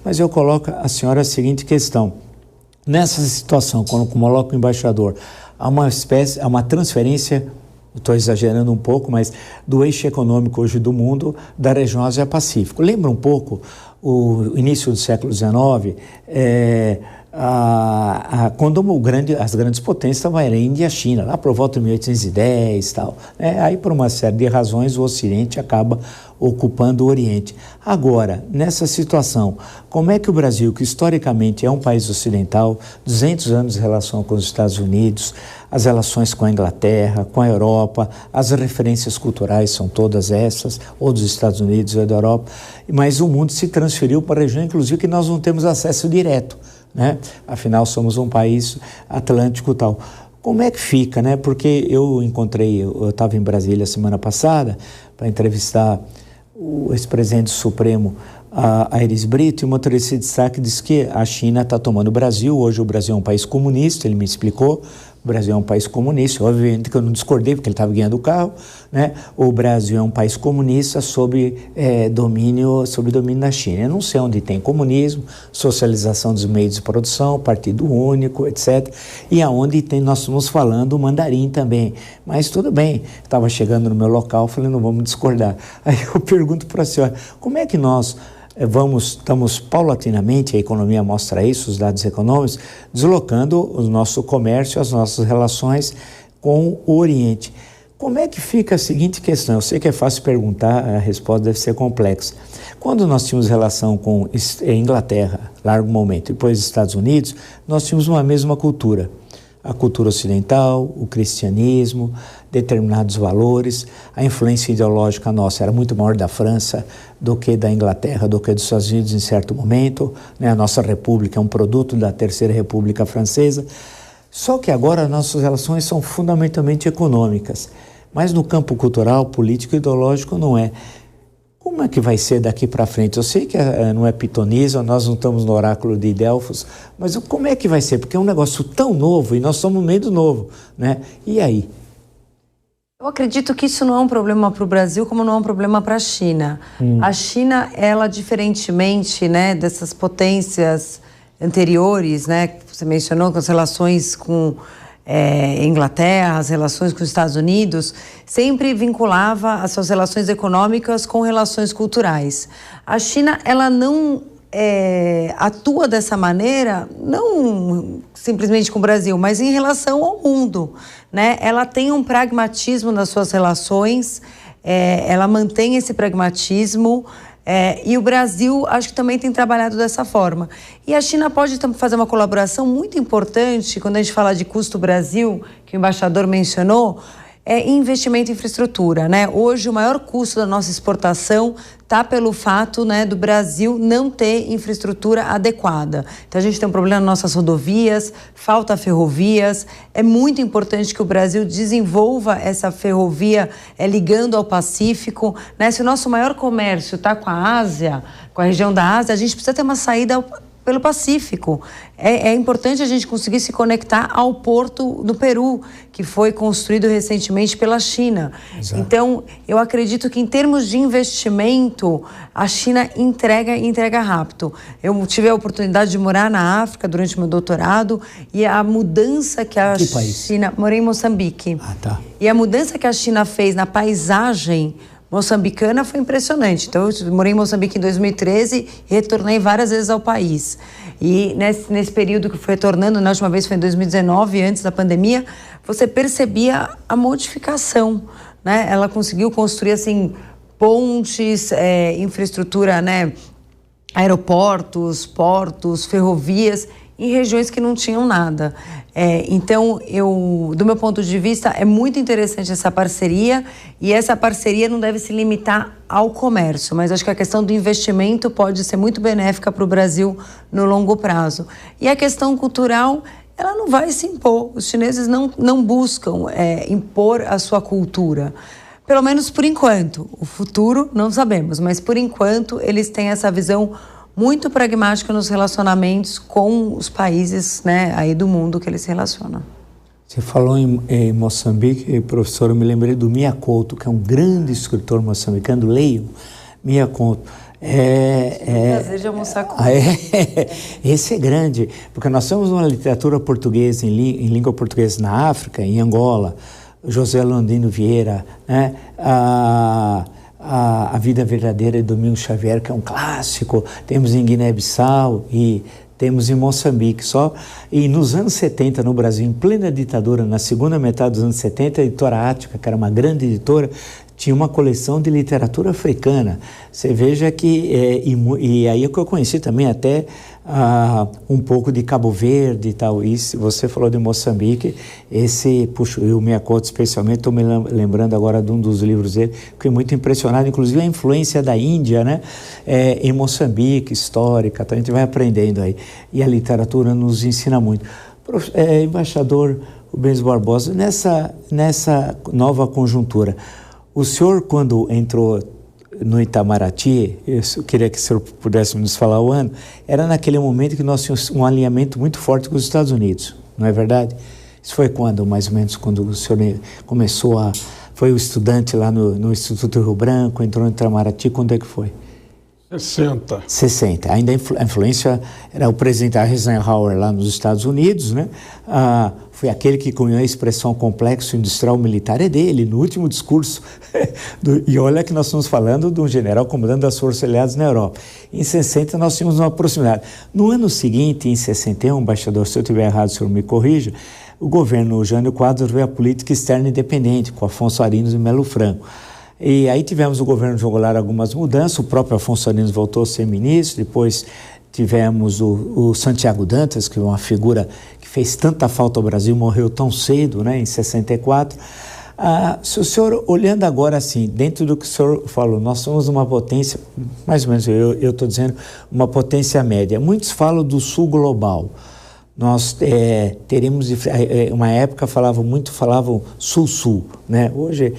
Mas eu coloco a senhora a seguinte questão. Nessa situação, quando coloco o embaixador, há uma transferência, estou exagerando um pouco, mas do eixo econômico hoje do mundo, da região Ásia-Pacífico. Lembra um pouco o início do século XIX, quando as grandes potências estavam a Índia e a China, lá por volta de 1810 e tal. Aí, por uma série de razões, o Ocidente acaba ocupando o Oriente. Agora, nessa situação, como é que o Brasil, que historicamente é um país ocidental, 200 anos de relação com os Estados Unidos, as relações com a Inglaterra, com a Europa, as referências culturais são todas essas, ou dos Estados Unidos ou da Europa, mas o mundo se transferiu para a região, inclusive, que nós não temos acesso direto, né? Afinal, somos um país atlântico e tal. Como é que fica, né? Porque eu estava em Brasília semana passada para entrevistar o ex-presidente do Supremo, a Aires Brito, e o motorista de destaque disse que a China está tomando o Brasil. Hoje o Brasil é um país comunista, ele me explicou. O Brasil é um país comunista, obviamente que eu não discordei, porque ele estava ganhando o carro, né? O Brasil é um país comunista sob domínio da China. Eu não sei onde tem comunismo, socialização dos meios de produção, partido único, etc. E aonde nós estamos falando o mandarim também. Mas tudo bem, estava chegando no meu local, falei, não vamos discordar. Aí eu pergunto para a senhora, como é que nós estamos paulatinamente, a economia mostra isso, os dados econômicos, deslocando o nosso comércio, as nossas relações com o Oriente. Como é que fica a seguinte questão? Eu sei que é fácil perguntar, a resposta deve ser complexa. Quando nós tínhamos relação com Inglaterra, largo momento, e depois Estados Unidos, nós tínhamos uma mesma cultura. A cultura ocidental, o cristianismo, determinados valores, a influência ideológica nossa era muito maior da França do que da Inglaterra, do que dos Estados Unidos em certo momento, né? A nossa república é um produto da Terceira República Francesa, só que agora nossas relações são fundamentalmente econômicas, mas no campo cultural, político e ideológico não é. Como é que vai ser daqui para frente? Eu sei que não é pitonisa, nós não estamos no oráculo de Delfos, mas como é que vai ser? Porque é um negócio tão novo e nós somos no meio do novo, né? E aí? Eu acredito que isso não é um problema para o Brasil, como não é um problema para a China. A China, ela, diferentemente, né, dessas potências anteriores, né, que você mencionou, com as relações com Inglaterra, as relações com os Estados Unidos, sempre vinculava as suas relações econômicas com relações culturais. A China, ela não atua dessa maneira, não simplesmente com o Brasil, mas em relação ao mundo, né? Ela tem um pragmatismo nas suas relações, ela mantém esse pragmatismo, e o Brasil, acho que também tem trabalhado dessa forma. E a China pode fazer uma colaboração muito importante, quando a gente fala de custo Brasil, que o embaixador mencionou, investimento em infraestrutura, né? Hoje, o maior custo da nossa exportação está pelo fato, né, do Brasil não ter infraestrutura adequada. Então, a gente tem um problema nas nossas rodovias, falta ferrovias. É muito importante que o Brasil desenvolva essa ferrovia ligando ao Pacífico, né? Se o nosso maior comércio está com a Ásia, com a região da Ásia, a gente precisa ter uma saída pelo Pacífico. É importante a gente conseguir se conectar ao porto do Peru, que foi construído recentemente pela China. Exato. Então, eu acredito que em termos de investimento, a China entrega rápido. Eu tive a oportunidade de morar na África durante o meu doutorado e a mudança que a China... Morei em Moçambique. Ah, tá. E a mudança que a China fez na paisagem moçambicana foi impressionante. Então, eu morei em Moçambique em 2013 e retornei várias vezes ao país. E nesse período que fui retornando, na última vez foi em 2019, antes da pandemia, você percebia a modificação, né? Ela conseguiu construir, assim, pontes, infraestrutura, né? Aeroportos, portos, ferrovias, em regiões que não tinham nada. Então, do meu ponto de vista, é muito interessante essa parceria, e essa parceria não deve se limitar ao comércio, mas acho que a questão do investimento pode ser muito benéfica para o Brasil no longo prazo. E a questão cultural, ela não vai se impor. Os chineses não buscam impor a sua cultura. Pelo menos por enquanto. O futuro não sabemos, mas por enquanto eles têm essa visão muito pragmática nos relacionamentos com os países, né, aí do mundo que eles se relacionam. Você falou em Moçambique, professor, eu me lembrei do Mia Couto, que é um grande escritor moçambicano, leio Mia Couto. Prazer de almoçar com esse é grande, porque nós temos uma literatura portuguesa em língua portuguesa na África, em Angola, José Landino Vieira, né? A Vida Verdadeira de Domingos Xavier, que é um clássico, temos em Guiné-Bissau e temos em Moçambique só. E nos anos 70, no Brasil, em plena ditadura, na segunda metade dos anos 70, a editora Ática, que era uma grande editora, tinha uma coleção de literatura africana. Você veja que, e aí é que eu conheci também até um pouco de Cabo Verde e tal. E você falou de Moçambique, puxa, o Miyakoto especialmente, estou me lembrando agora de um dos livros dele, fiquei muito impressionado, inclusive a influência da Índia, né, em Moçambique, histórica, então a gente vai aprendendo aí. E a literatura nos ensina muito. Embaixador Rubens Barbosa, nessa nova conjuntura, o senhor, quando entrou no Itamaraty, eu queria que o senhor pudesse nos falar o ano, era naquele momento que nós tínhamos um alinhamento muito forte com os Estados Unidos, não é verdade? Isso foi quando, mais ou menos, quando o senhor foi o estudante lá no Instituto Rio Branco, entrou no Itamaraty, quando é que foi? 60. Ainda a influência era o presidente Eisenhower lá nos Estados Unidos, né? Foi aquele que cunhou a expressão complexo industrial militar, é dele, no último discurso. E olha que nós estamos falando de um general comandante das Forças Aliadas na Europa. Em 60 nós tínhamos uma proximidade. No ano seguinte, em 61, embaixador, se eu estiver errado, o senhor me corrija, o governo Jânio Quadros veio a política externa independente, com Afonso Arinos e Melo Franco. E aí tivemos o governo João Goulart algumas mudanças, o próprio Afonso Arinos voltou a ser ministro, depois tivemos o Santiago Dantas, que é uma figura que fez tanta falta ao Brasil, morreu tão cedo, né, em 64. Se o senhor, olhando agora assim, dentro do que o senhor falou, nós somos uma potência, mais ou menos, eu estou dizendo, uma potência média. Muitos falam do sul global. Nós teremos, uma época falavam sul-sul, né? Hoje,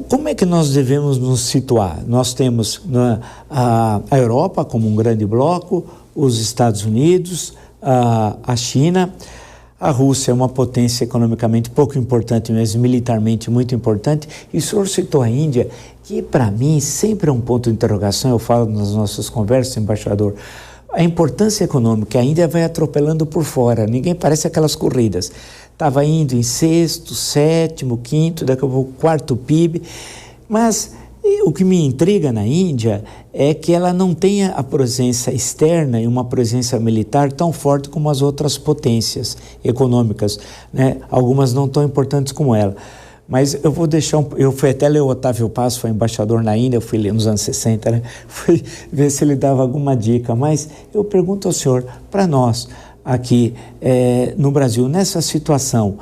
como é que nós devemos nos situar? Nós temos a Europa como um grande bloco, os Estados Unidos, a China, a Rússia é uma potência economicamente pouco importante, mas militarmente muito importante, e o senhor citou a Índia, que para mim sempre é um ponto de interrogação, eu falo nas nossas conversas, embaixador, a importância econômica, a Índia vai atropelando por fora, ninguém parece aquelas corridas. Estava indo em sexto, sétimo, quinto, daqui a pouco quarto PIB, mas o que me intriga na Índia é que ela não tenha a presença externa e uma presença militar tão forte como as outras potências econômicas, né? Algumas não tão importantes como ela. Mas eu vou deixar, eu fui até ler o Otávio Paz, foi embaixador na Índia, eu fui ler nos anos 60, né? Fui ver se ele dava alguma dica, mas eu pergunto ao senhor, para nós aqui no Brasil, nessa situação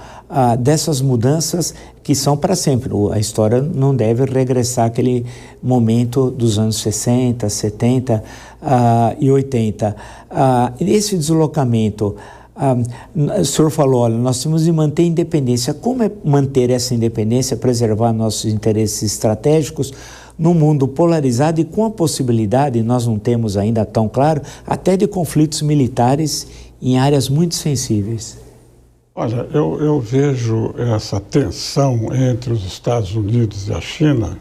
dessas mudanças que são para sempre, a história não deve regressar àquele momento dos anos 60, 70 e 80. Esse deslocamento, o senhor falou, olha, nós temos de manter a independência. Como é manter essa independência, preservar nossos interesses estratégicos num mundo polarizado e com a possibilidade, nós não temos ainda tão claro, até de conflitos militares em áreas muito sensíveis? Olha, eu vejo essa tensão entre os Estados Unidos e a China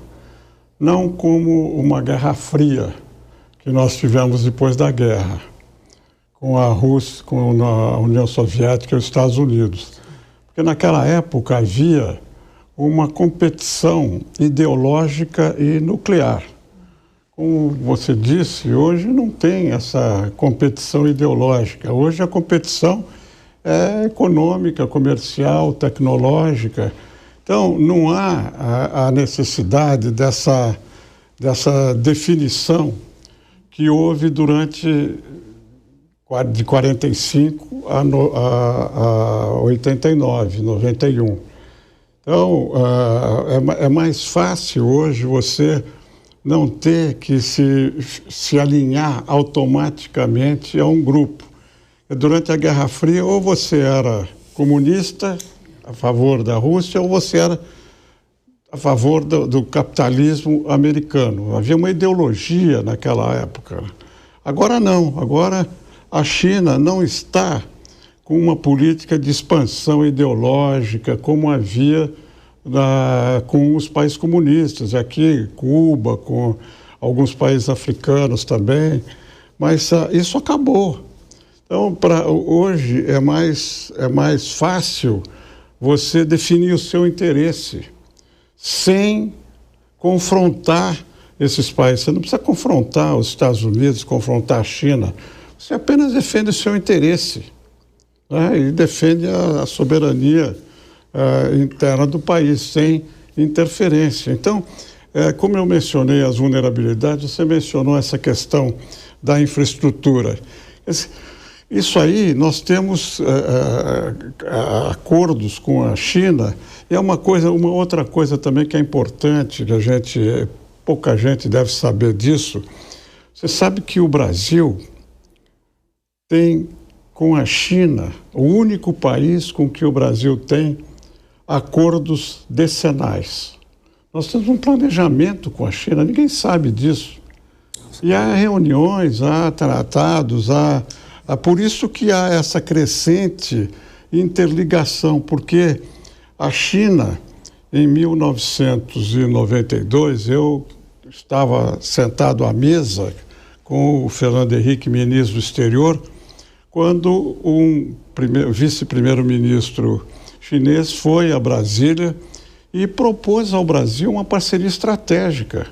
não como uma guerra fria que nós tivemos depois da guerra, com a Rússia, com a União Soviética e os Estados Unidos. Porque naquela época havia uma competição ideológica e nuclear. Como você disse, hoje não tem essa competição ideológica. Hoje a competição é econômica, comercial, tecnológica. Então, não há a necessidade dessa definição que houve durante de 45 a 89, 91. Então, é mais fácil hoje você não ter que se alinhar automaticamente a um grupo. Durante a Guerra Fria, ou você era comunista, a favor da Rússia, ou você era a favor do capitalismo americano. Havia uma ideologia naquela época. Agora não, agora a China não está com uma política de expansão ideológica como havia com os países comunistas, aqui Cuba, com alguns países africanos também, mas isso acabou. Então, hoje é mais fácil você definir o seu interesse sem confrontar esses países. Você não precisa confrontar os Estados Unidos, confrontar a China. Você apenas defende o seu interesse, né? E defende a soberania interna do país, sem interferência. Então, como eu mencionei as vulnerabilidades, você mencionou essa questão da infraestrutura. Isso aí, nós temos acordos com a China, e uma outra coisa também que é importante, que pouca gente deve saber disso. Você sabe que o Brasil tem com a China, o único país com que o Brasil tem acordos decenais. Nós temos um planejamento com a China, ninguém sabe disso. E há reuniões, há tratados, por isso que há essa crescente interligação, porque a China, em 1992, eu estava sentado à mesa com o Fernando Henrique, ministro do Exterior, quando um vice-primeiro-ministro chinês foi a Brasília e propôs ao Brasil uma parceria estratégica.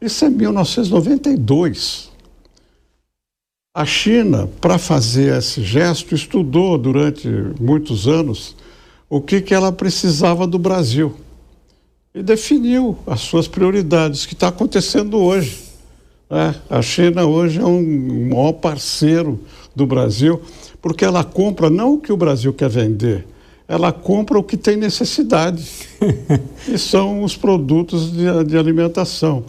Isso é 1992. A China, para fazer esse gesto, estudou durante muitos anos o que ela precisava do Brasil e definiu as suas prioridades, que está acontecendo hoje, né? A China hoje é um maior parceiro do Brasil, porque ela compra não o que o Brasil quer vender, ela compra o que tem necessidade, e são os produtos de alimentação.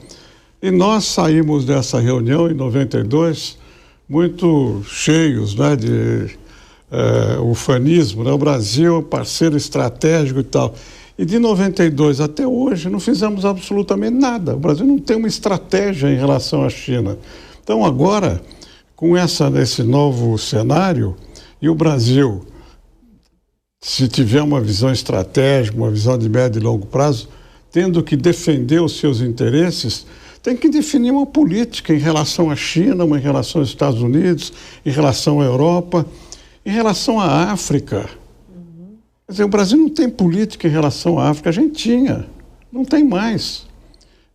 E nós saímos dessa reunião em 92 muito cheios, né, de ufanismo, né? O Brasil é um parceiro estratégico e tal. E de 92 até hoje não fizemos absolutamente nada. O Brasil não tem uma estratégia em relação à China. Então agora, com esse novo cenário, e o Brasil, se tiver uma visão estratégica, uma visão de médio e longo prazo, tendo que defender os seus interesses, tem que definir uma política em relação à China, em relação aos Estados Unidos, em relação à Europa, em relação à África. Quer dizer, o Brasil não tem política em relação à África, a gente tinha, não tem mais.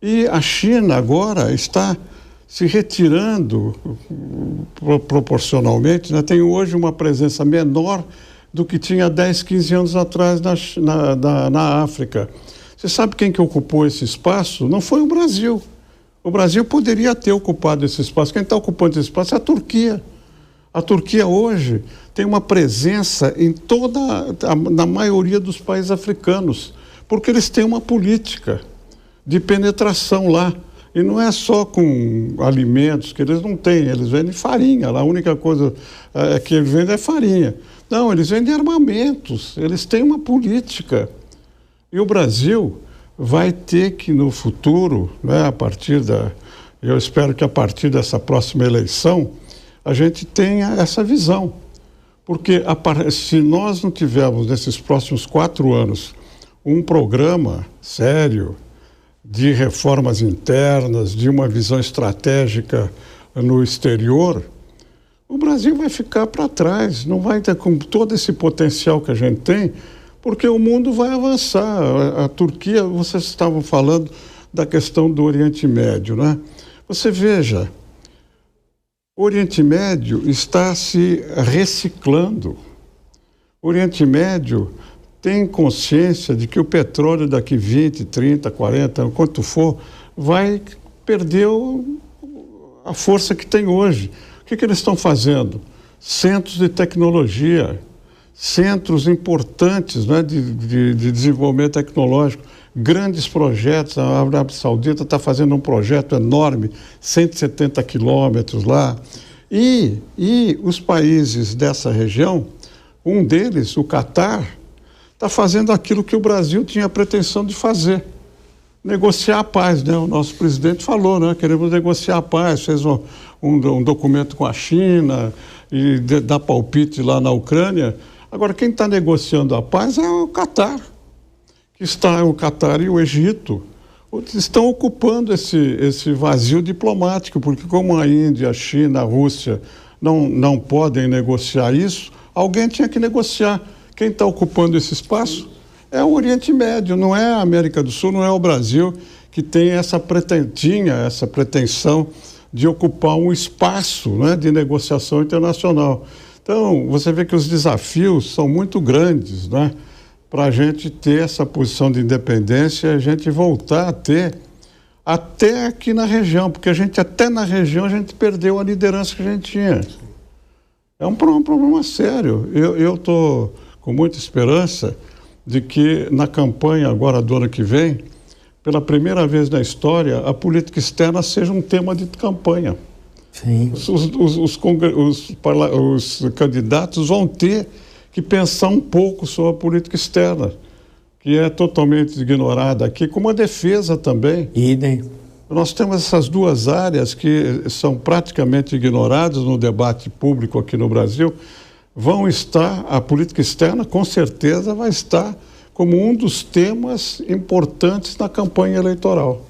E a China agora está se retirando proporcionalmente, né? Tem hoje uma presença menor do que tinha 10, 15 anos atrás na África. Você sabe quem que ocupou esse espaço? Não foi o Brasil. O Brasil poderia ter ocupado esse espaço. Quem está ocupando esse espaço é a Turquia. A Turquia hoje tem uma presença na maioria dos países africanos, porque eles têm uma política de penetração lá. E não é só com alimentos, que eles não têm, eles vendem farinha. A única coisa que eles vendem é farinha. Não, eles vendem armamentos, eles têm uma política. E o Brasil vai ter que, no futuro, né, eu espero que a partir dessa próxima eleição, a gente tenha essa visão. Porque se nós não tivermos, nesses próximos 4 anos, um programa sério de reformas internas, de uma visão estratégica no exterior, o Brasil vai ficar para trás, não vai ter com todo esse potencial que a gente tem, porque o mundo vai avançar. A Turquia, vocês estavam falando da questão do Oriente Médio, né? Você veja, o Oriente Médio está se reciclando. O Oriente Médio tem consciência de que o petróleo daqui 20, 30, 40, quanto for, vai perder a força que tem hoje. O que eles estão fazendo? Centros de tecnologia, centros importantes, né, de desenvolvimento tecnológico, grandes projetos. A Arábia Saudita está fazendo um projeto enorme, 170 quilômetros lá. E os países dessa região, um deles, o Catar, está fazendo aquilo que o Brasil tinha a pretensão de fazer, negociar a paz, né? O nosso presidente falou, né? Queremos negociar a paz, fez um documento com a China e dá palpite lá na Ucrânia. Agora, quem está negociando a paz é o Catar, o Catar e o Egito. estão ocupando esse vazio diplomático, porque como a Índia, a China, a Rússia não podem negociar isso, alguém tinha que negociar. Quem está ocupando esse espaço é o Oriente Médio, não é a América do Sul, não é o Brasil, que tem essa pretensão de ocupar um espaço, né, de negociação internacional. Então, você vê que os desafios são muito grandes, né, para a gente ter essa posição de independência e a gente voltar a ter até aqui na região, porque até na região a gente perdeu a liderança que a gente tinha. É um problema sério. Eu estou com muita esperança de que na campanha agora do ano que vem, pela primeira vez na história, a política externa seja um tema de campanha. Sim. Os candidatos vão ter que pensar um pouco sobre a política externa, que é totalmente ignorada aqui, como a defesa também. Idem. Nós temos essas duas áreas que são praticamente ignoradas no debate público aqui no Brasil. A política externa com certeza vai estar como um dos temas importantes na campanha eleitoral.